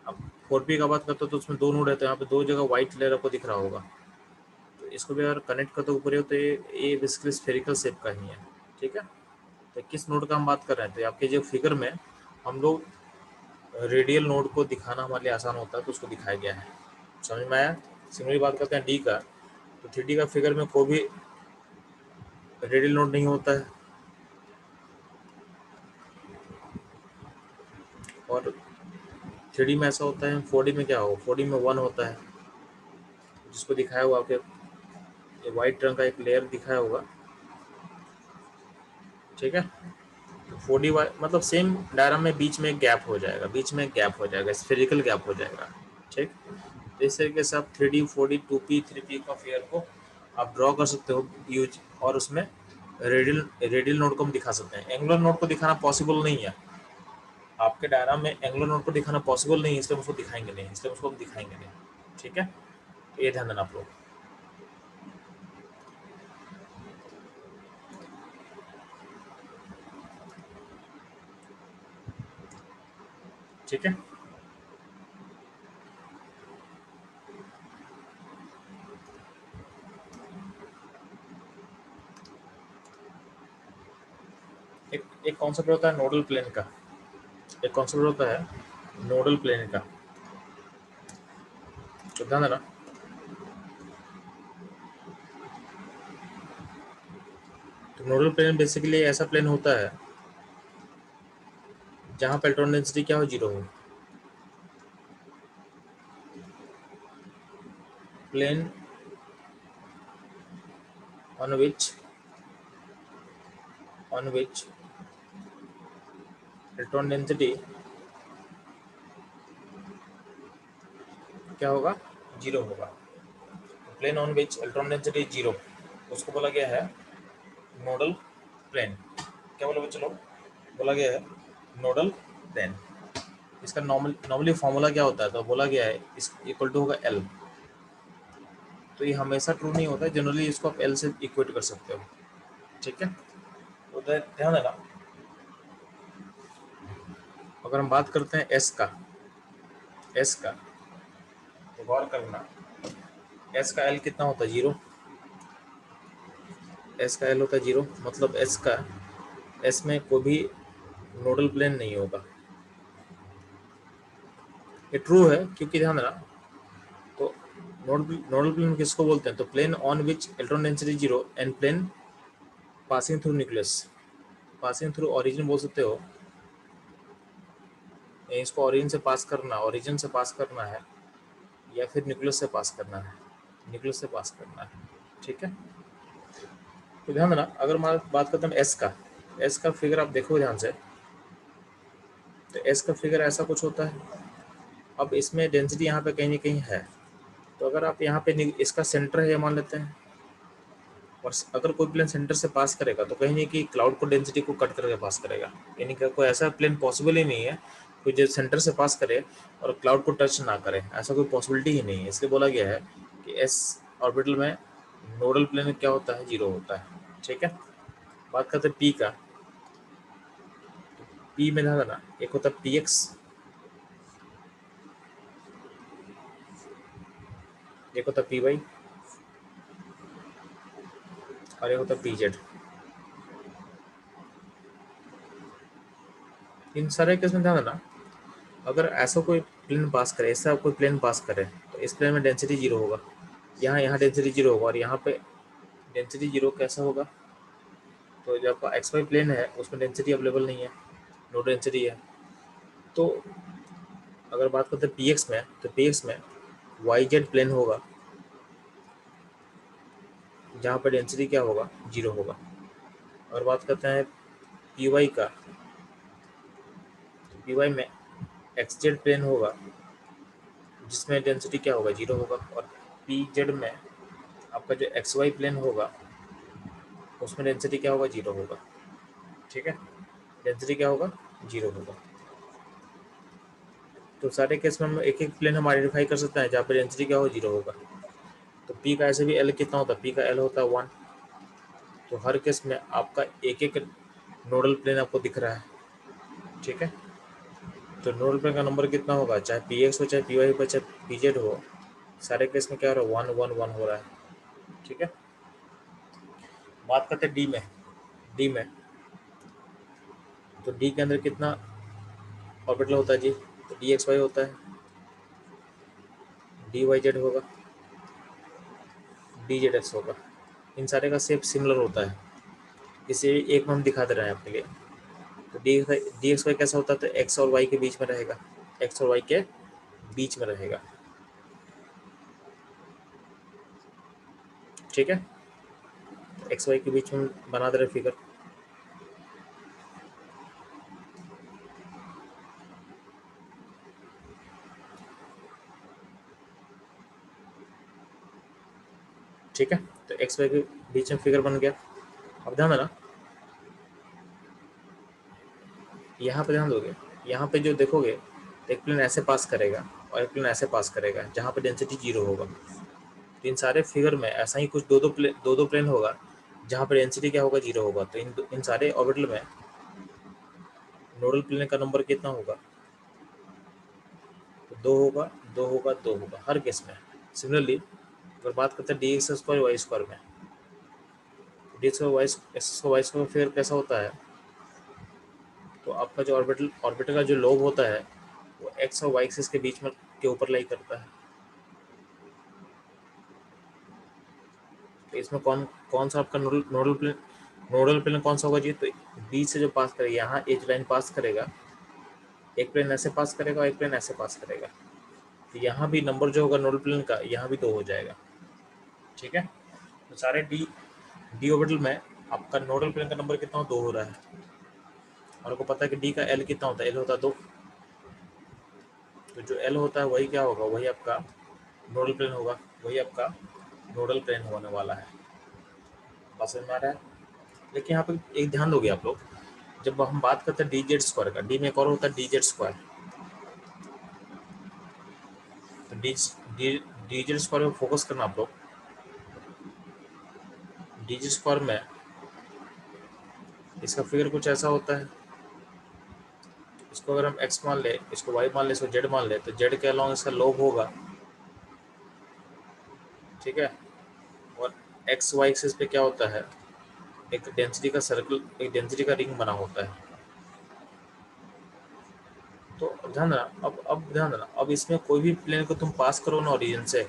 अब 4p का बात करते हो तो उसमें दो नोड है, तो यहाँ पे दो जगह व्हाइट लेयर आपको दिख रहा होगा, तो इसको भी अगर कनेक्ट करते हो ऊपर, तो ये बेसिकली स्फेरिकल शेप का ही है। ठीक है, तो किस नोड का हम बात कर रहे हैं, तो आपके जो फिगर में हम लोग रेडियल नोड को दिखाना हमारे लिए आसान होता है, तो उसको दिखाया गया है। समझ में आया। सिमिलरली बात करते हैं डी का, तो 3D का फिगर में कोई भी रेडियल नोड नहीं होता है, और 3D में ऐसा होता है। 4D में क्या हो, 4D में 1 होता है, जिसको दिखाया हुआ आपके ये वाइट रंग का एक लेयर दिखाया होगा, ठीक है। तो 4D मतलब सेम डायग्राम में बीच में एक गैप हो जाएगा, बीच में एक गैप हो जाएगा, स्फेरिकल गैप हो जाएगा, ठीक। तो इस तरीके से आप 3D 4D 2P 3P का फिगर को आप ड्रॉ कर सकते हो यूज, और उसमें रेडियल नोड को हम दिखा सकते हैं। एंगुलर नोड को दिखाना पॉसिबल नहीं है आपके डायग्राम में, एंगुलर नोड को दिखाना पॉसिबल नहीं है, इसलिए उसको दिखाएंगे नहीं, इसलिए उसको हम दिखाएंगे नहीं, ठीक है। तो ये ध्यान देना आप लोग, ठीक है। एक कॉन्सेप्ट होता है नोडल प्लेन का, एक कॉन्सेप्ट होता है नोडल प्लेन का, तो ध्यान देना। तो नोडल प्लेन बेसिकली ऐसा प्लेन होता है जहाँ पे इलेक्ट्रॉन डेंसिटी क्या हो, जीरो हो। Plane on which electron density क्या होगा, जीरो होगा। Plane on which electron density zero, उसको बोला गया है नोडल प्लेन। क्या बोला बच्चे लोग, बोला गया है नोडल प्लेन। इसका नॉर्मली फॉर्मूला क्या होता है, तो बोला गया है इस इक्वल टू होगा एल। तो ये हमेशा ट्रू नहीं होता है, जनरली इसको आप एल से इक्वेट कर सकते हो, ठीक है। तो ध्यान देना, अगर हम बात करते हैं एस का तो गौर करना, एस का एल कितना होता है, जीरो। एस का एल होता है जीरो, मतलब एस में कोई भी नोडल प्लेन नहीं होगा। ये ट्रू है क्योंकि ध्यान देना, तो नोडल प्लेन किसको बोलते हैं, तो plane on which electron density zero and plane passing through nucleus. Passing through origin बोल सकते हो, इसको ओरिजिन से पास करना है, या फिर न्यूक्लियस से पास करना है, ठीक है। तो ध्यान देना, अगर मैं बात करता हूँ एस का फिगर आप देखो ध्यान से, तो एस का फिगर ऐसा कुछ होता है। अब इसमें डेंसिटी यहाँ पे कहीं ना कहीं है, तो अगर आप यहाँ पे इसका सेंटर है मान लेते हैं, और अगर कोई प्लेन सेंटर से पास करेगा तो कहीं नहीं कि क्लाउड को डेंसिटी को कट करके पास करेगा, यानी कि कोई ऐसा प्लेन पॉसिबल ही नहीं है कोई जो सेंटर से पास करे और क्लाउड को टच ना करे, ऐसा कोई पॉसिबिलिटी ही नहीं है। इसलिए बोला गया है कि एस ऑर्बिटल में नोडल प्लेन क्या होता है, जीरो होता है, ठीक है। बात करते हैं पी का, पी में ध्यान देना, एक होता है पी एक्स, एक होता है पी वाई, और एक होता है पी जेड। इन सारे केस में ध्यान देना, अगर ऐसा कोई प्लेन पास करे, ऐसा कोई प्लेन पास करे, तो इस प्लेन में डेंसिटी जीरो होगा, यहाँ डेंसिटी जीरो होगा, और यहाँ पे डेंसिटी जीरो कैसा होगा, तो जो आपका एक्स वाई प्लेन है उसमें डेंसिटी अवेलेबल नहीं है, नो डेंसिटी है। तो अगर बात करते हैं पी एक्स में, तो पी एक्स में वाई जेड प्लेन होगा, जहाँ पर डेंसिटी क्या होगा, जीरो होगा। और बात करते हैं पी वाई का, तो पी वाई में एक्स जेड प्लेन होगा, जिसमें डेंसिटी क्या होगा, जीरो होगा। और पी जेड में आपका जो एक्स वाई प्लेन होगा उसमें डेंसिटी क्या होगा, जीरो होगा, ठीक है। डेंसिटी क्या होगा, जीरो होगा। तो सारे केस में हम एक एक प्लेन हम आइडेंटिफाई कर सकते हैं जहाँ पे डेंसिटी क्या हो, जीरो होगा। तो पी का ऐसे भी एल कितना होता है, पी का एल होता है 1। तो हर केस में आपका एक एक नोडल प्लेन आपको दिख रहा है, ठीक है। तो नोडल प्लेन का नंबर कितना होगा, चाहे पी एक्स हो, चाहे पी वाई हो, चाहे पी जेड हो, सारे केस में क्या हो रहा है, 1 1 1 हो रहा है, ठीक है। बात करते हैं डी में, तो डी के अंदर कितना ऑर्बिटल होता है जी, तो डी एक्स वाई होता है, डी वाई जेड होगा, डी जेड एक्स होगा। इन सारे का शेप सिमिलर होता है, इसे एक में हम दिखा दे रहे हैं आपके लिए। तो डी एक्स वाई कैसा होता है, तो एक्स और वाई के बीच में रहेगा, एक्स और वाई के बीच में रहेगा। ठीक है, एक्स वाई के बीच में बना दे रहे फिगर। ठीक है, तो एक्स वाई के बीच में फिगर बन गया। अब ध्यान देना, यहाँ पे ध्यान दोगे, यहाँ पे जो देखोगे एक प्लेन ऐसे पास करेगा और एक प्लेन ऐसे पास करेगा जहाँ पे डेंसिटी 0 होगा। तो इन सारे फिगर में ऐसा ही कुछ दो दो प्लेन होगा जहाँ पे डेंसिटी क्या होगा, 0 होगा। तो इन सारे ऑर्बिटल में नोडल प्लेन का नंबर कितना होगा, तो 2 होगा, 2 होगा, 2 होगा हर केस में। सिमिलरली अगर बात करते हैं d x square y square में, d x y square figure कैसा होता है, तो आपका जो ऑर्बिटल का जो लोब होता है वो एक्स और वाई एक्सिस के बीच में के ऊपर लाई करता है। तो इसमें कौन कौन सा आपका नोडल प्लेन कौन सा होगा जी, तो बीच से जो पास करेगा, यहाँ एज लाइन पास करेगा, एक प्लेन ऐसे पास करेगा और एक प्लेन ऐसे पास करेगा। तो यहाँ भी नंबर जो होगा नोडल प्लेन का, यहाँ भी 2 हो जाएगा। ठीक है, तो सारे डी डी ऑर्बिटल में आपका नोडल प्लेन का नंबर कितना हो, 2 हो रहा है। और आपको पता है कि डी का एल कितना होता है, एल होता है 2। तो जो एल होता है वही क्या होगा, वही आपका नोडल प्लेन होगा, वही आपका नोडल प्लेन होने वाला है। बात समझ में आ रहा है। लेकिन यहाँ पे एक ध्यान दोगे आप लोग, जब हम बात करते हैं डी जेड स्क्वायर का, डी में एक और होता है डी जेड स्क्वायर। तो डी जेड स्क्वायर में फोकस करना आप लोग। डी जेड स्क्वायर में इसका फिगर कुछ ऐसा होता है, इसको अगर हम x मान ले, इसको y मान ले, इसको z मान ले, तो z के अलॉन्ग इसका लोब होगा। ठीक है, और एक्स वाई एक्सिस पे क्या होता है, एक डेंसिटी का सर्कल, एक डेंसिटी का रिंग बना होता है। तो ध्यान देना, अब ध्यान देना, अब इसमें कोई भी प्लेन को तुम पास करो ना ओरिजिन से,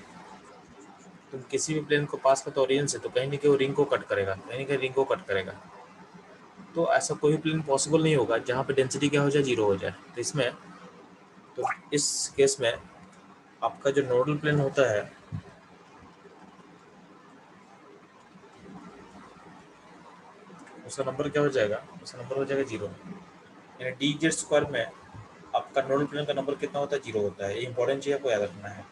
तुम किसी भी प्लेन को पास करते हो ओरिजिन से, तो कहीं ना कहीं वो रिंग को कट करेगा, कहीं ना कहीं रिंग को कट करेगा। तो ऐसा कोई भी प्लेन पॉसिबल नहीं होगा जहाँ पे डेंसिटी क्या हो जाए, 0 हो जाए। तो इसमें, तो इस केस में आपका जो नोडल प्लेन होता है, उसका नंबर क्या हो जाएगा, उसका नंबर हो जाएगा 0। यानी डी जेड स्क्वायर में आपका नोडल प्लेन का नंबर कितना होता है, 0 होता है। ये इंपॉर्टेंट चीज़ आपको याद रखना है।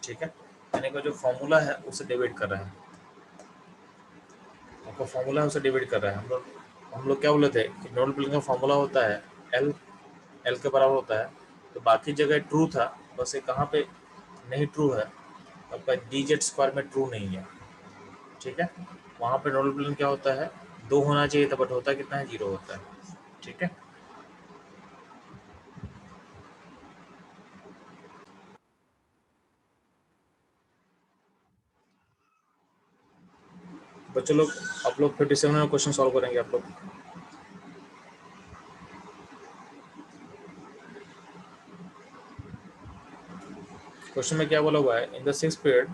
ठीक है, यानी कि जो फॉर्मूला है उसे डिवाइड कर रहा है, आपका फॉर्मूला है उसे डिवाइड कर रहा है। हम लोग क्या बोले थे कि नोडल प्लेन का फॉर्मूला होता है एल, एल के बराबर होता है। तो बाकी जगह ट्रू था, बस ये कहाँ पे नहीं ट्रू है, आपका डी जेड स्क्वायर में ट्रू नहीं है। ठीक है, वहाँ पे नोडल प्लेन क्या होता है, 2 होना चाहिए था, बट होता कितना है, 0 होता है। ठीक है, बच्चों लोग, आप लोग 57 में क्वेश्चन सॉल्व करेंगे आप लोग। क्वेश्चन में क्या बोला हुआ है, in the 6th period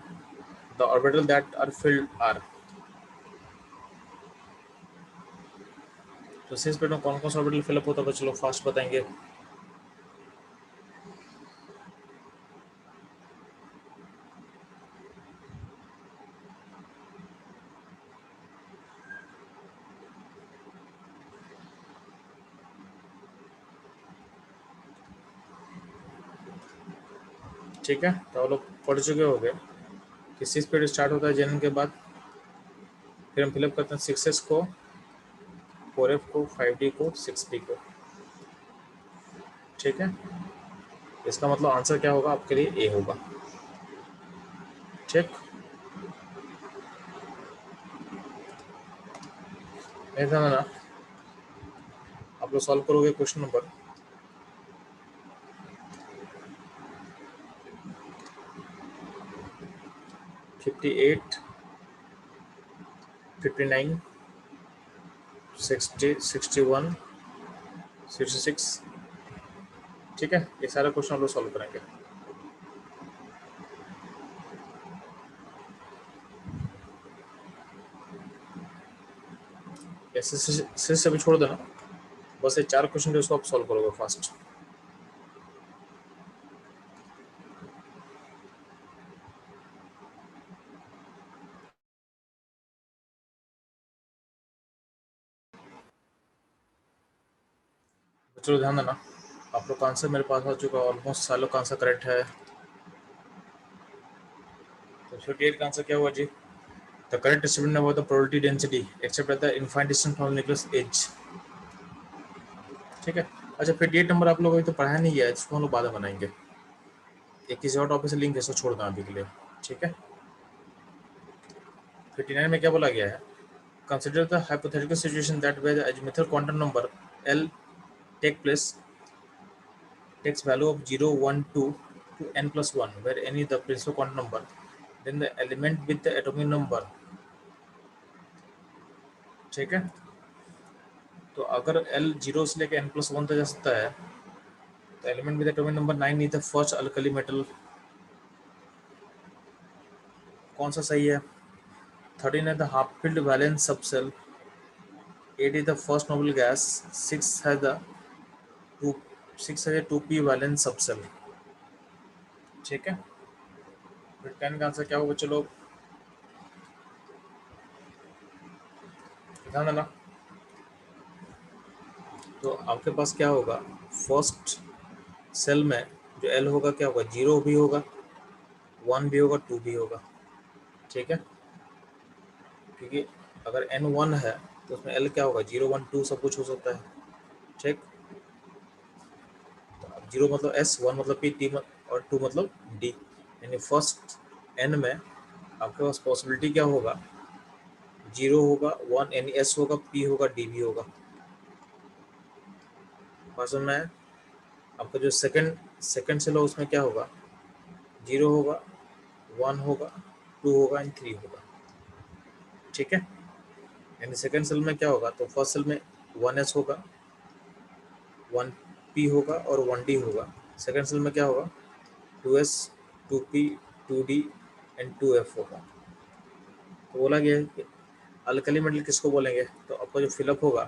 the orbital that are filled are. तो 6th पीरियड में कौन कौन सा ऑर्बिटल फिलअप होता है बच्चों लोग, फास्ट बताएंगे। ठीक है, तो आप लोग पढ़ चुके हो गए कि 6th पीरियड स्टार्ट होता है जनन के बाद, फिर हम फिलअप करते हैं 6s को, 4f को, 5d को, 6p को। ठीक है, इसका मतलब आंसर क्या होगा आपके लिए, ए होगा। ठीक, ऐसा ना आप लोग सॉल्व करोगे क्वेश्चन नंबर 58, 59, 60, 61, 66। ठीक है, ये सारा क्वेश्चन हम लोग सॉल्व करेंगे। ऐसे से भी छोड़ देना, बस ये 4 क्वेश्चन जो उसको आप सॉल्व करोगे फास्ट। चलो ध्यान देना, आप लोग का आंसर मेरे पास आ चुका है, ऑलमोस्ट सालों का आंसर करेक्ट है। तो 58 का आंसर क्या हुआ जी? The correct statement about the probability density except at the infinite distance from nucleus is. ठीक है। अच्छा 58 नंबर आप लोगों को तो पढ़ाया नहीं गया है, इसको हम लोग बाद में बनाएंगे, एक किसी और टॉपिक से लिंक इसको छोड़ दें अभी के लिए। ठीक है। 59 में क्या बोला गया है? Consider the hypothetical situation that where the azimuthal quantum number L takes value of 0, 1, 2 to n plus 1 where n is the principal quantum number, then the element with the atomic number। ठीक है। तो अगर L 0 से लेकर n plus 1 तक जा सकता है तो element with atomic number 9 is the first alkali metal. कौन सा सही है? 13 है the half filled valence subshell, 8 is the first noble gas, 6 has the 2 6 है 2p वैलेंस सबसेल। ठीक है। फिर 10 का आंसर क्या होगा? चलो ध्यान देना। तो आपके पास क्या होगा? फर्स्ट सेल में जो एल होगा क्या होगा? 0 भी होगा, 1 भी होगा, 2 भी होगा। ठीक है। क्योंकि अगर एन 1 है तो उसमें एल क्या होगा? 0, 1, 2 सब कुछ हो सकता है। ठीक। तो 0 मतलब एस, 1 मतलब पी, टी और 2 मतलब डी। यानी फर्स्ट एन में आपके पास पॉसिबिलिटी क्या होगा? 0 होगा, 1 यानी एस होगा, पी होगा, डी भी होगा। बात में आपका जो सेकंड सेकंड सेल हो उसमें क्या होगा? 0 होगा, 1 होगा, 2 होगा एंड 3 होगा। ठीक है। यानी सेकंड सेल में क्या होगा? तो फर्स्ट सेल में 1s होगा, 1p होगा और 1d होगा। सेकंड सेल में क्या होगा? 2s, 2p, 2d and 2f होगा। तो बोला गया है कि अल्कली मेटल किसको बोलेंगे? तो आपका जो फिलअप होगा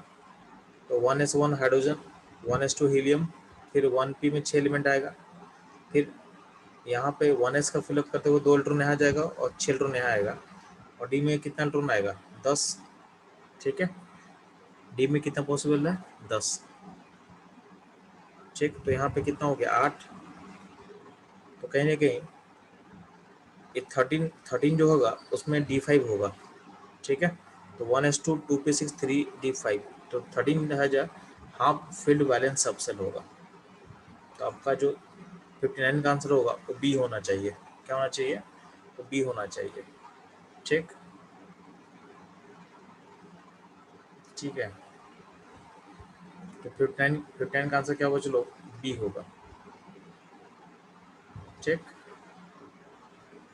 तो 1s1 हाइड्रोजन, 1s2 हीलियम, फिर 1p में 6 एलिमेंट आएगा, फिर यहाँ पे 1s का फिलअप करते हुए 2 इलेक्ट्रॉन यहाँ जाएगा और 6 इलेक्ट्रॉन यहाँ आएगा, और डी में कितना इलेक्ट्रॉन आएगा? 10। ठीक है। डी में कितना पॉसिबल है? 10। ठीक। तो यहाँ पे कितना हो गया? 8। तो कहीं ना कहीं ये 13 जो होगा उसमें D5 होगा। ठीक है। तो 1s2 2p6 3d5, तो 13 है जो हाफ फील्ड वैलेंस सबसेल होगा। तो आपका जो 59 का आंसर होगा वो बी होना चाहिए। क्या होना चाहिए? तो बी होना चाहिए। ठीक। ठीक है। तो 59 का आंसर क्या होगा? चलो बी होगा। ठीक।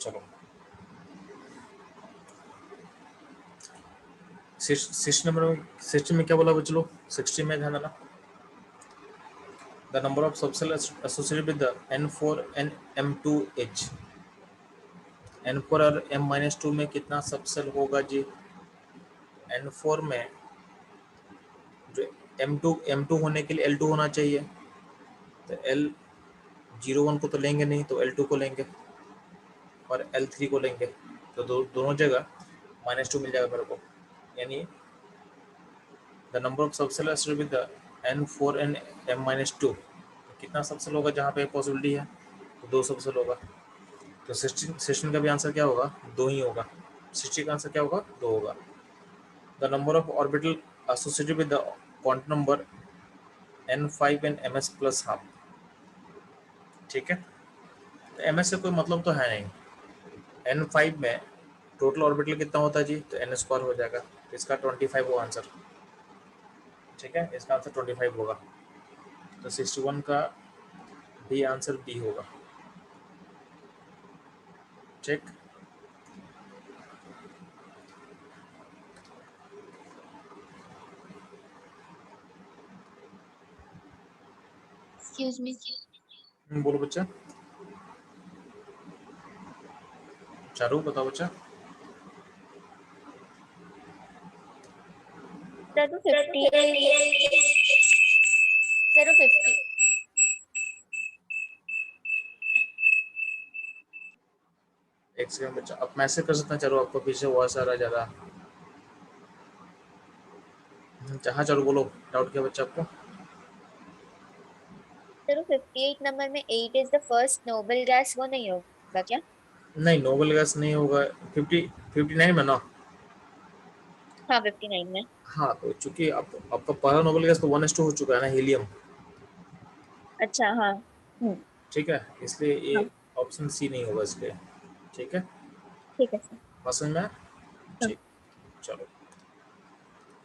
चलो 60 में क्या बोला बच्चों? 60 में ध्यान देना। The number of subcells associated with the N4 and M2H। N4 और M-2 में कितना सबसेल होगा जी? N4 में जो M2 होने के लिए L2 होना चाहिए, तो L01 को तो लेंगे नहीं, तो L2 को लेंगे और L3 को लेंगे, तो दोनों जगह -2 मिल जाएगा मेरे को। यानी the number of subshell associated with the N4 and M-2, कितना सबसेल होगा जहाँ पे पॉसिबिलिटी है? तो 2 सबसेल होगा। तो 16 का भी आंसर क्या होगा? 2 ही होगा। 60 का आंसर क्या होगा? 2 होगा। The number of orbital associated with the quantum number N5 and ms plus half. ठीक है। तो ms से कोई मतलब तो है नहीं। N5 में टोटल ऑर्बिटल कितना होता है जी? तो n² हो जाएगा। तो इसका 25 होगा आंसर। ठीक है। इसका आंसर 25 होगा। तो 61 का भी आंसर बी होगा। ठीक। Excuse me. बोलो बच्चा। चारू बताओ बच्चा। 50. 50. एक सेकंड बच्चा, आप मैसेज कर सकते हैं चारू, आपको पीछे वॉइस आ रहा है ज़्यादा। जहाँ चारू बोलो, डाउट क्या बच्चा आपको? चलो 58 नंबर में 8 is the first noble gas, वो नहीं होगा क्या? नहीं, नोबल गैस नहीं होगा। 59 में ना। हाँ 59 में। हाँ, तो चूंकि अब आपका पहला नोबल गैस तो 1:2 हो चुका है ना, हीलियम। अच्छा हाँ। ठीक है, इसलिए ये हाँ ऑप्शन सी नहीं होगा इसलिए। ठीक है, ठीक है सर। बात समझ में आया? हाँ। ठीक, चलो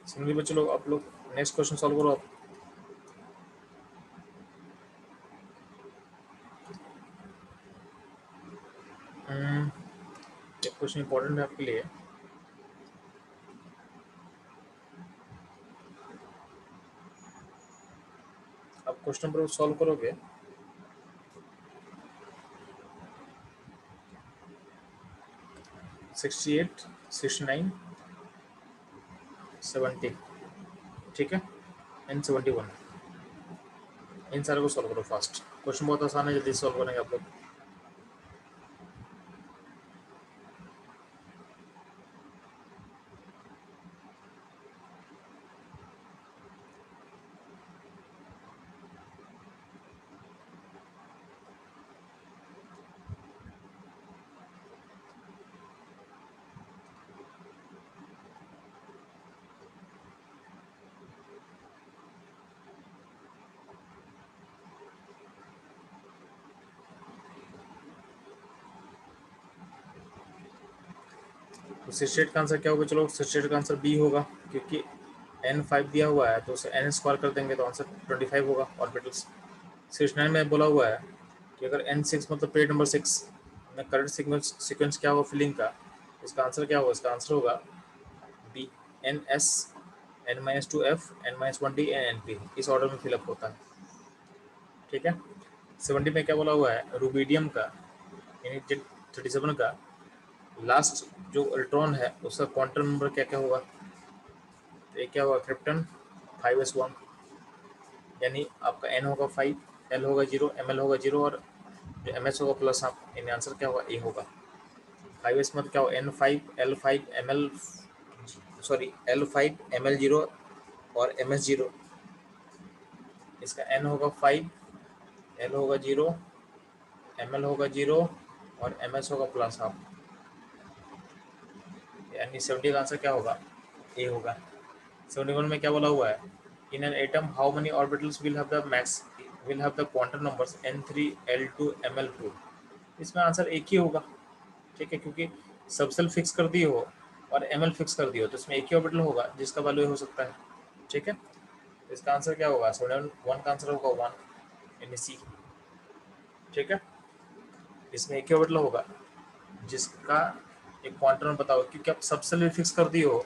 सिंगली बच्चे लोग, आप लोग नेक्स्ट क्वेश्चन सॉल्व करो आप। एक क्वेश्चन इंपॉर्टेंट है आपके लिए। आप क्वेश्चन नंबर सॉल्व करोगे। 68, 69, 70। ठीक है, N71, इन सारे को सॉल्व करो फास्ट। क्वेश्चन बहुत आसान है, जल्दी सॉल्व करेंगे आप लोग। तो 68 का आंसर क्या होगा? चलो 68 का आंसर बी होगा, क्योंकि N5 दिया हुआ है तो उसे N स्क्वायर कर देंगे तो आंसर 25 होगा ऑर्बिटल्स। 69 में बोला हुआ है कि अगर N6 मतलब पेज नंबर 6 में करंट सीक्वेंस क्या होगा फिलिंग का, इसका आंसर क्या होगा? इसका आंसर होगा B, NS, N-2F, N-1D, NP, इस ऑर्डर में फिलअप होता है। ठीक है, 70 में क्या बोला हुआ है? रूबीडियम का यानी जेड 37 का लास्ट जो इलेक्ट्रॉन है उसका क्वांटम नंबर क्या क्या होगा? तो ये क्या होगा? क्रिप्टन 5s1, यानी आपका N होगा 5, L होगा 0, ML होगा 0 और जो MS होगा प्लस। आप यानी आंसर क्या होगा? ए होगा। 5s मतलब क्या होगा? N5, L5, ML, sorry L5, ML0 और MS0। इसका N होगा 5, L होगा 0, ML होगा 0 और MS होगा प्लस। आप यानी 70 का आंसर क्या होगा? ए होगा। 71 में क्या बोला हुआ है? In an atom how many orbitals will have the quantum numbers N3, L2, ML2। इसमें आंसर एक ही होगा। ठीक है, क्योंकि सबसेल फिक्स कर दिए हो और ML फिक्स कर दिए हो तो इसमें एक ही ऑर्बिटल होगा जिसका वैल्यू हो सकता है। ठीक है, तो इसका आंसर क्या होगा? 71 का आंसर होगा 1, यानी सी। ठीक है, इसमें एक ही ऑर्बिटल होगा जिसका एक क्वांटम नंबर बताओ, क्योंकि आप सबसेल भी फिक्स कर दिए हो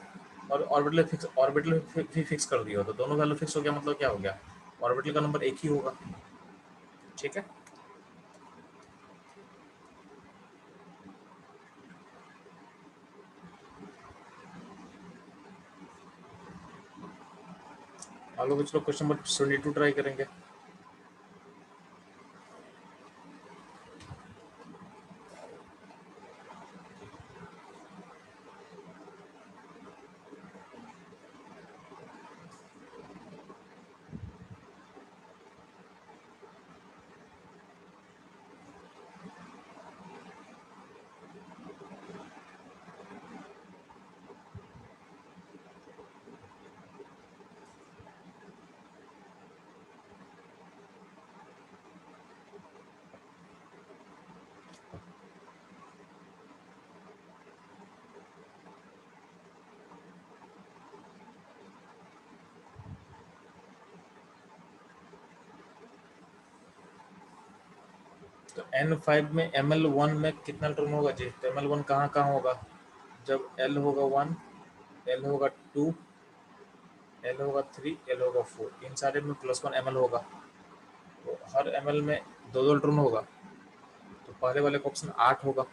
और ऑर्बिटल भी फिक्स कर दिए हो तो दोनों वैल्यू फिक्स हो गया, मतलब क्या हो गया? ऑर्बिटल का नंबर एक ही होगा। ठीक है, आगे कुछ लोग क्वेश्चन नंबर 72 ट्राई करेंगे। तो N5 में ML1 में कितना इलेक्ट्रॉन होगा जी? तो ML1 कहाँ कहाँ होगा? जब L होगा 1, L होगा 2, L होगा 3, L होगा 4, इन सारे में +1 ML होगा। तो हर ML में दो दो इलेक्ट्रॉन होगा, तो पहले वाले का ऑप्शन 8 होगा।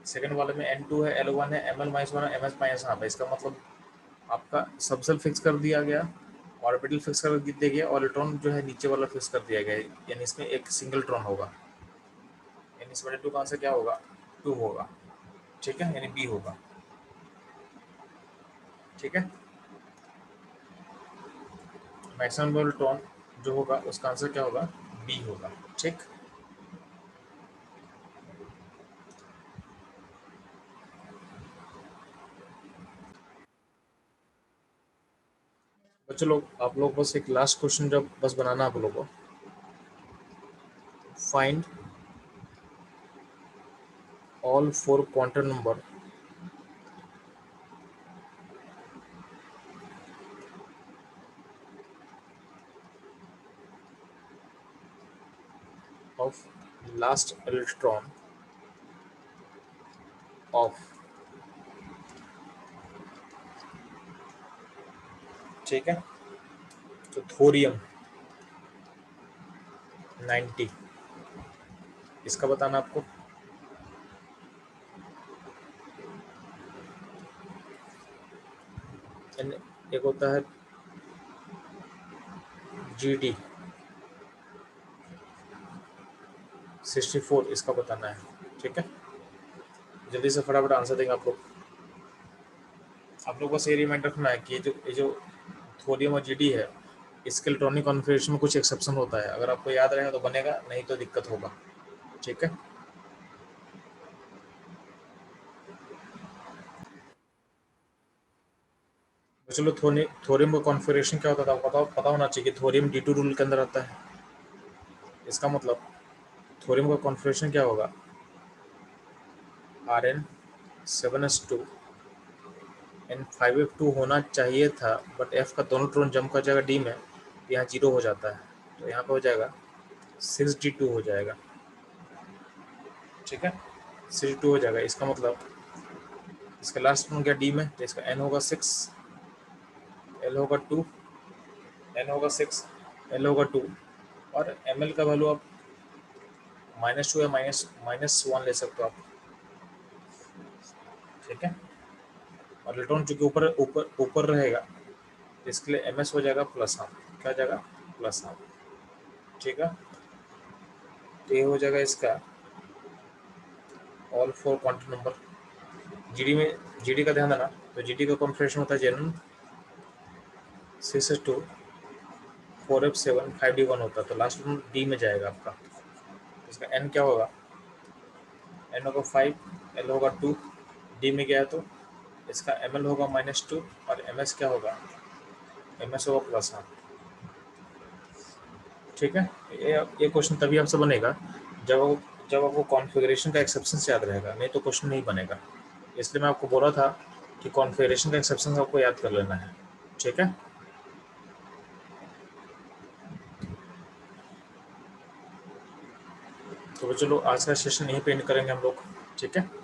सेकंड वाले में N2 है, L1 है, ML-1 है, MS-। हाँ, इसका मतलब आपका सबसेल फिक्स कर दिया गया, ऑर्बिटल फिक्स कर दिया गया और इलेक्ट्रॉन जो है नीचे वाला फिक्स कर दिया गया, यानी इसमें एक सिंगल इलेक्ट्रॉन होगा। यानी 72 का आंसर क्या होगा? 2 होगा। ठीक है, यानी बी होगा। ठीक है, मैक्सिमम इलेक्ट्रॉन जो होगा उसका आंसर क्या होगा, बी होगा। ठीक, बच्चों लोग आप लोग बस एक लास्ट क्वेश्चन जब बस बनाना आप लोगों को, find all 4 quantum number of last electron of, ठीक है, तो थोरियम 90, इसका बताना आपको। एक होता है GD 64, इसका बताना है। ठीक है, जल्दी से फटाफट आंसर देंगे आप लोग। आप लोग बस ये रिमाइंड रखना है कि ये जो थोरियम और GD है, इसके इलेक्ट्रॉनिक कॉन्फ़िगरेशन में कुछ एक्सेप्शन होता है। अगर आपको याद रहेगा तो बनेगा, नहीं तो दिक्कत होगा। ठीक है, तो चलो थोरियम का कॉन्फ़िगरेशन क्या होता था आपको पता होना चाहिए कि थोरियम D2 रूल के अंदर आता है। इसका मतलब थोरियम का कॉन्फ़िगरेशन क्या होगा, Rn7s2 N5f2 होना चाहिए था, बट F का दोनों इलेक्ट्रॉन जंप कर जाएगा D में, तो यहाँ 0 हो जाता है, तो यहाँ पे हो जाएगा 6D2 हो जाएगा। ठीक है, 6D2 हो जाएगा। इसका मतलब इसका लास्ट इलेक्ट्रॉन क्या D में, तो इसका N होगा 6, L होगा 2, N होगा 6, L होगा 2, और Ml का वैल्यू आप -2 या -1 ले सकते हो आप। ठीक है, और इलेक्ट्रॉन चूंकि ऊपर ऊपर ऊपर रहेगा, तो इसके लिए Ms हो जाएगा +1, क्या हो जाएगा, +1। ठीक है, तो ये हो जाएगा इसका ऑल 4 क्वांटम नंबर। GD में GD का ध्यान देना, तो GD का कॉन्फ़िगरेशन होता है Zn 6s2 4f7 5d1 होता है, तो लास्ट D में जाएगा आपका। इसका N क्या होगा, N होगा 5, L होगा 2, D में गया तो इसका Ml होगा -2, और Ms क्या होगा, Ms होगा +1। ठीक है, ये क्वेश्चन तभी आपसे बनेगा जब आपको कॉन्फ़िगरेशन का एक्सेप्शन याद रहेगा, नहीं तो क्वेश्चन नहीं बनेगा। इसलिए मैं आपको बोला था कि कॉन्फ़िगरेशन का एक्सेप्शन आपको याद कर लेना है। ठीक है, तो चलो आज का सेशन यहीं पे एंड करेंगे हम लोग। ठीक है।